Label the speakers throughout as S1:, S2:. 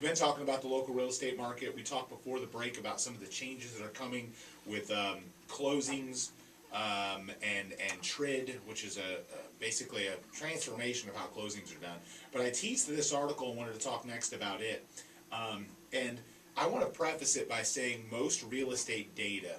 S1: We've been talking about the local real estate market. We talked before the break about some of the changes that are coming with closings and TRID, which is basically a transformation of how closings are done. But I teased this article and wanted to talk next about it. And I want to preface it by saying most real estate data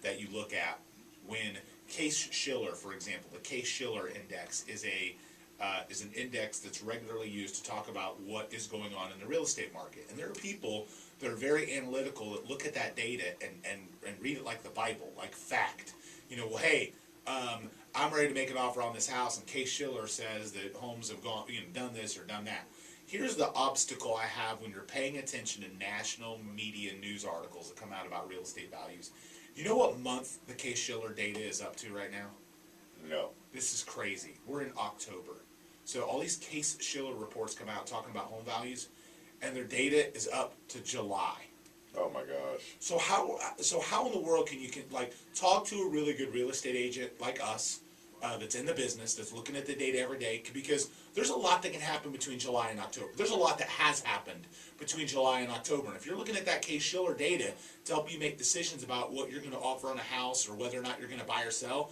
S1: that you look at, when Case-Shiller, for example, the Case-Shiller index is an index that's regularly used to talk about what is going on in the real estate market. And there are people that are very analytical that look at that data and read it like the Bible, like fact. You know, well, hey, I'm ready to make an offer on this house, and Case-Shiller says that homes have gone, done this or done that. Here's the obstacle I have when you're paying attention to national media news articles that come out about real estate values. You know what month the Case-Shiller data is up to right now?
S2: No.
S1: This is crazy. We're in October. So all these Case-Shiller reports come out talking about home values, and their data is up to July.
S2: Oh my gosh.
S1: So how in the world can you talk to a really good real estate agent like us that's in the business, that's looking at the data every day? Because there's a lot that can happen between July and October. There's a lot that has happened between July and October. And if you're looking at that Case-Shiller data to help you make decisions about what you're going to offer on a house or whether or not you're going to buy or sell,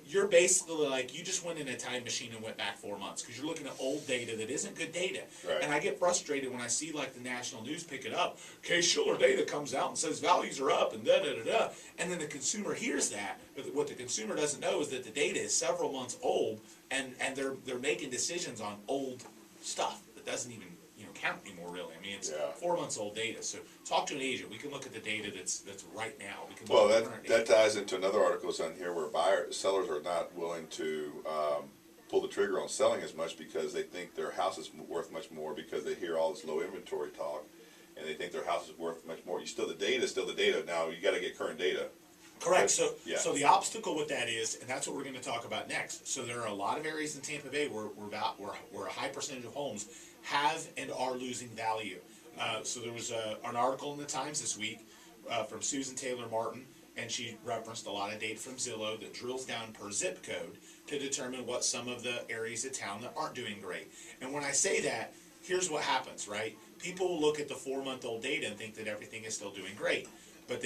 S1: you're basically like, you just went in a time machine and went back 4 months, because you're looking at old data that isn't good data.
S2: Right.
S1: And I get frustrated when I see like the national news pick it up. Case-Shiller data comes out and says values are up and da-da-da-da. And then the consumer hears that, but what the consumer doesn't know is that the data is several months old, and they're making decisions on old stuff that doesn't even count anymore, really. I mean, it's 4 months old data. So talk to an agent. We can look at the data that's right now. We can
S2: Well, that ties into another article that's on here where sellers are not willing to pull the trigger on selling as much because they think their house is worth much more, because they hear all this low inventory talk, and they think their house is worth much more. The data is still the data. Now you got to get current data.
S1: Correct. So the obstacle with that is, and that's what we're going to talk about next. So there are a lot of areas in Tampa Bay where a high percentage of homes have and are losing value. So there was an article in the Times this week from Susan Taylor Martin, and she referenced a lot of data from Zillow that drills down per zip code to determine what some of the areas of town that aren't doing great. And when I say that, here's what happens, right? People will look at the 4-month-old data and think that everything is still doing great. But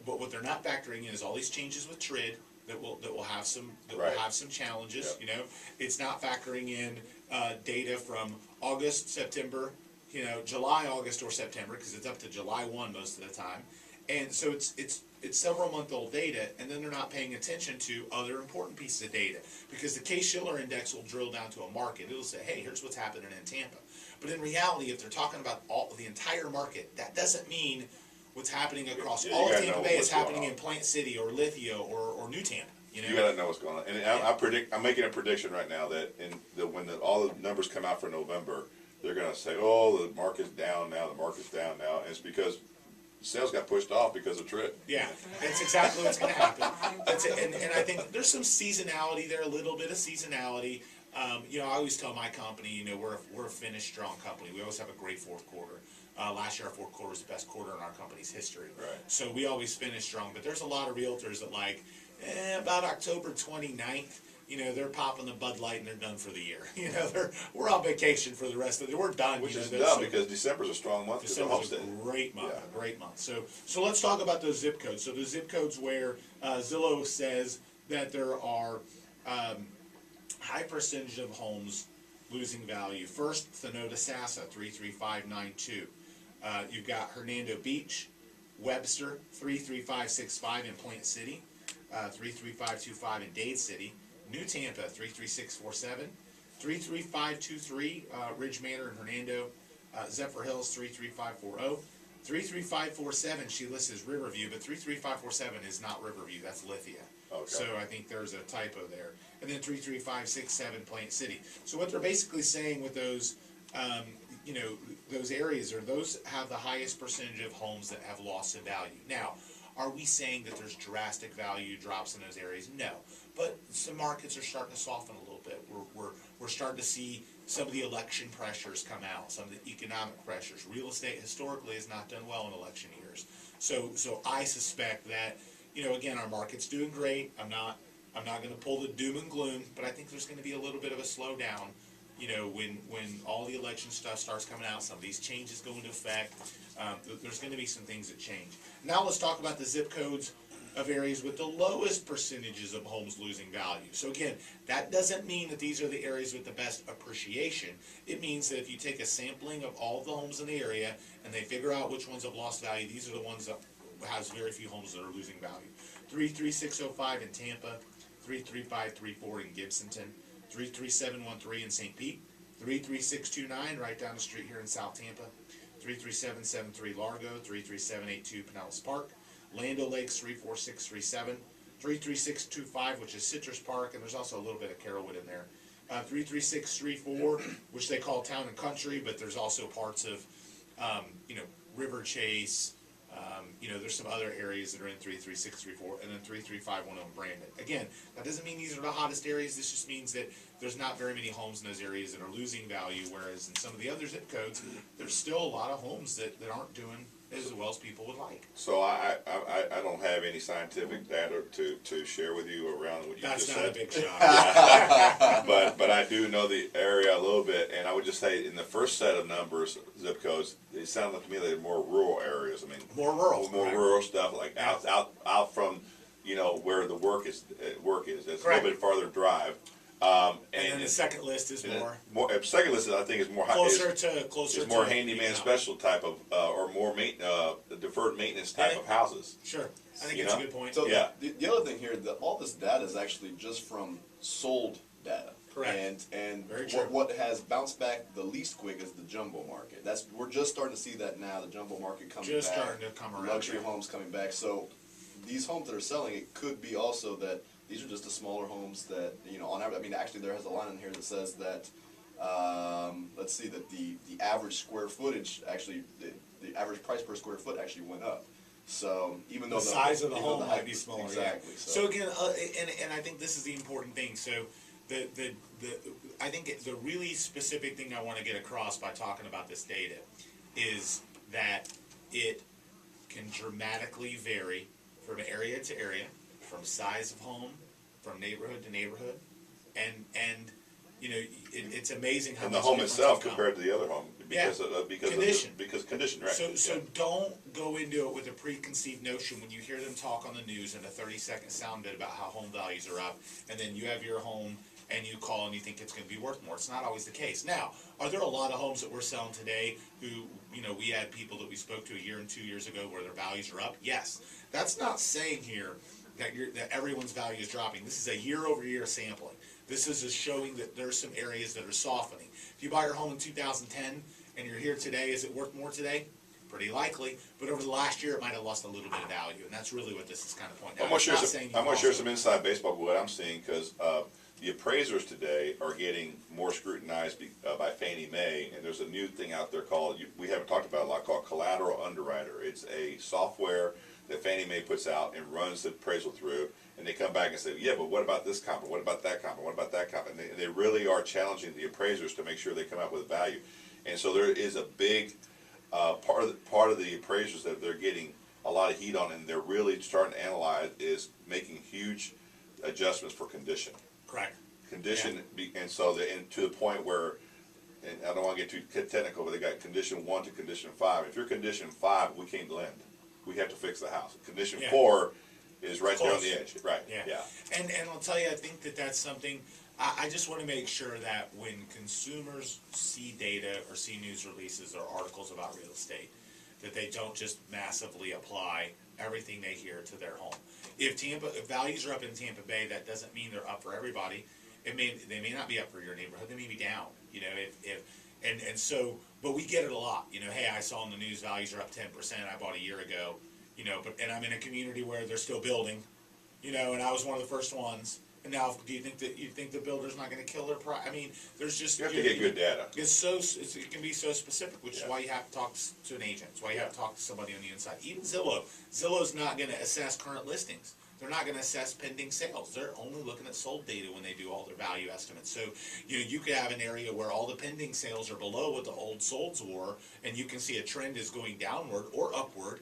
S1: what they're not factoring in is all these changes with TRID that will have some challenges.
S2: Yep.
S1: It's not factoring in data from August, September, July, August, or September, because it's up to July 1 most of the time. And so it's several month old data, and then they're not paying attention to other important pieces of data, because the Case-Shiller index will drill down to a market. It'll say, hey, here's what's happening in Tampa. But in reality, if they're talking about the entire market, that doesn't mean what's happening across all of Tampa Bay is happening in Plant City or Lithia or New Tampa.
S2: You got to know what's going on. And I'm making a prediction right now that when all the numbers come out for November, they're going to say, oh, the market's down now, and it's because sales got pushed off because of TRID.
S1: Yeah, that's exactly what's going to happen. And I think there's some seasonality there, a little bit of seasonality. I always tell my company, we're a finished strong company. We always have a great fourth quarter. Last year, our fourth quarter was the best quarter in our company's history.
S2: Right.
S1: So we always finish strong. But there's a lot of realtors that about October 29th, they're popping the Bud Light and they're done for the year. We're on vacation for the rest of the. We're done.
S2: Which is dumb, because December's a strong month.
S1: December's a great month. Yeah. A great month. So let's talk about those zip codes. So the zip codes where Zillow says that there are high percentage of homes losing value. First, Thanota-Sassa, 33592. You've got Hernando Beach, Webster, 33565 in Plant City, 33525 in Dade City, New Tampa, 33647, 33523 Ridge Manor in Hernando, Zephyr Hills, 33540, 33547 she lists as Riverview, but 33547 is not Riverview, that's Lithia.
S2: Okay.
S1: So I think there's a typo there. And then 33567 Plant City. So what they're basically saying with those, those areas are those have the highest percentage of homes that have lost in value. Now, are we saying that there's drastic value drops in those areas? No. But some markets are starting to soften a little bit. We're starting to see some of the election pressures come out, some of the economic pressures. Real estate historically has not done well in election years. So I suspect that, again, our market's doing great. I'm not going to pull the doom and gloom, but I think there's going to be a little bit of a slowdown you know, when all the election stuff starts coming out, some of these changes go into effect, there's gonna be some things that change. Now let's talk about the zip codes of areas with the lowest percentages of homes losing value. So again, that doesn't mean that these are the areas with the best appreciation. It means that if you take a sampling of all of the homes in the area and they figure out which ones have lost value, these are the ones that has very few homes that are losing value. 33605 in Tampa, 33534 in Gibsonton, 33713 in St. Pete, 33629 right down the street here in South Tampa, 33773 Largo, 33782 Pinellas Park, Land O'Lakes 34637, 33625, which is Citrus Park, and there's also a little bit of Carrollwood in there. 33634, which they call Town and Country, but there's also parts of, you know, River Chase. You know, there's some other areas that are in 33634, and then 33510 in Brandon. Again, that doesn't mean these are the hottest areas. This just means that there's not very many homes in those areas that are losing value, whereas in some of the other zip codes, there's still a lot of homes that aren't doing as well as people would like.
S2: So I don't have any scientific data to share with you around what you just said.
S1: That's not a big shock.
S2: But I do know the area a little bit, and I would just say in the first set of numbers, zip codes, it sounded to me like more rural areas. I mean,
S1: More rural.
S2: more rural stuff, like out from, you know, where the work is. That's
S1: Correct.
S2: a little bit farther drive.
S1: And then the second list is more
S2: Second list, I think, is more
S1: closer
S2: is
S1: to
S2: more handyman special type of, or more deferred maintenance type of houses.
S1: Sure, I think
S2: You
S1: it's
S2: know?
S1: a good point.
S3: So
S2: Yeah.
S3: the other thing here, that all this data is actually just from sold data.
S1: Correct.
S3: And
S1: Very true.
S3: what has bounced back the least quick is the jumbo market. We're just starting to see that now. The jumbo market coming
S1: Just
S3: back.
S1: starting to come around.
S3: Luxury
S1: yeah.
S3: homes coming back. So these homes that are selling, it could be also that these are just the smaller homes that, you know, on average. I mean, actually, there has a line in here that says that let's see, that the average square footage actually, the average price per square foot actually went up. So even though
S1: The size of the
S3: even though
S1: home
S3: height
S1: might be
S3: was-
S1: smaller.
S3: exactly.
S1: Yeah. So again, and I think this is the important thing. So I think the really specific thing I want to get across by talking about this data is that it can dramatically vary from area to area, from size of home, from neighborhood to neighborhood, and you know, it's amazing how
S2: And
S1: much
S2: the home
S1: difference
S2: itself
S1: can come.
S2: compared to the other home, because
S1: Yeah.
S2: because
S1: Condition.
S2: because condition, right?
S1: So don't go into it with a preconceived notion when you hear them talk on the news in a 30-second sound bit about how home values are up, and then you have your home and you call and you think it's going to be worth more. It's not always the case. Now, are there a lot of homes that we're selling today who, you know, we had people that we spoke to a year and 2 years ago where their values are up? Yes. That's not saying here that everyone's value is dropping. This is a year-over-year sampling. This is just showing that there's some areas that are softening. If you buy your home in 2010 and you're here today, is it worth more today? Pretty likely, but over the last year it might have lost a little bit of value, and that's really what this is kind of pointing out.
S2: I'm going to share some inside baseball with what I'm seeing, because the appraisers today are getting more scrutinized by Fannie Mae, and there's a new thing out there called, we haven't talked about it a lot, called Collateral Underwriter. It's a software that Fannie Mae puts out and runs the appraisal through, and they come back and say, yeah, but what about this comp, what about that comp, what about that comp? And they really are challenging the appraisers to make sure they come up with value. And so there is a big part of the appraisers that they're getting a lot of heat on, and they're really starting to analyze, is making huge adjustments for condition.
S1: Correct.
S2: Condition, and so and to the point where, and I don't want to get too technical, but they got condition 1 to condition 5. If you're condition 5, we can't lend. We have to fix the house. Condition 4 is right there on the edge. Right.
S1: Yeah. And I'll tell you, I think that's something. I just want to make sure that when consumers see data or see news releases or articles about real estate, that they don't just massively apply everything they hear to their home. If values are up in Tampa Bay, that doesn't mean they're up for everybody. They may not be up for your neighborhood. They may be down. You know, and so, but we get it a lot. You know, hey, I saw in the news values are up 10%. I bought a year ago. You know, and I'm in a community where they're still building. You know, and I was one of the first ones. And now, do you think the builder's not going to kill their price? I mean, there's just
S2: You have to get good data.
S1: It can be so specific, which is why you have to talk to an agent. It's why you have to talk to somebody on the inside. Even Zillow. Zillow's not going to assess current listings. They're not going to assess pending sales. They're only looking at sold data when they do all their value estimates. So, you know, you could have an area where all the pending sales are below what the old solds were, and you can see a trend is going downward or upward.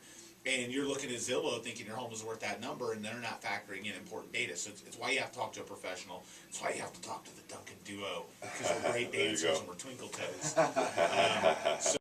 S1: and you're looking at Zillow thinking your home is worth that number, and they're not factoring in important data. So it's why you have to talk to a professional. It's why you have to talk to the Duncan Duo, because we're great
S2: There you
S1: dancers
S2: go.
S1: and we're twinkle toes. So